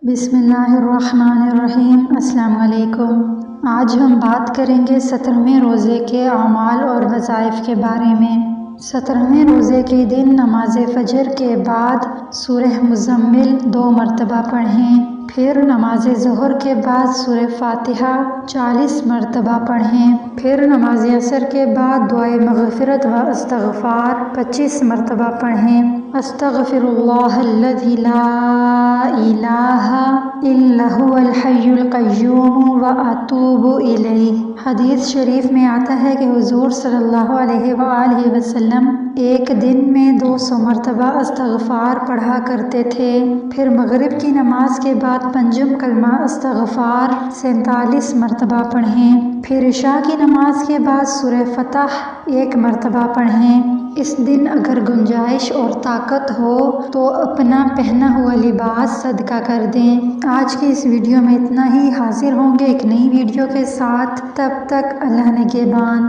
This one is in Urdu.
بسم اللہ الرحمن الرحیم۔ السلام علیکم۔ آج ہم بات کریں گے 17ویں روزے کے اعمال اور وظائف کے بارے میں۔ 17ویں روزے کے دن نماز فجر کے بعد سورہ مزمل 2 مرتبہ پڑھیں، پھر نماز ظہر کے بعد سورہ فاتحہ 40 مرتبہ پڑھیں، پھر نماز عصر کے بعد دعائے مغفرت و استغفار 25 مرتبہ پڑھیں۔ استغفر اللہ الذی لا الہ الا هو الحی القیوم واتوب الیہ۔ حدیث شریف میں آتا ہے کہ حضور صلی اللہ علیہ وآلہ وسلم ایک دن میں 200 مرتبہ استغفار پڑھا کرتے تھے، پھر مغرب کی نماز کے بعد پنجم کلمہ استغفار 47 مرتبہ پڑھیں، پھر عشاء کی نماز کے بعد سورہ فتح 1 مرتبہ پڑھیں۔ اس دن اگر گنجائش اور طاقت ہو تو اپنا پہنا ہوا لباس صدقہ کر دیں۔ آج کی اس ویڈیو میں اتنا ہی، حاضر ہوں گے ایک نئی ویڈیو کے ساتھ، تب تک اللہ نگہبان۔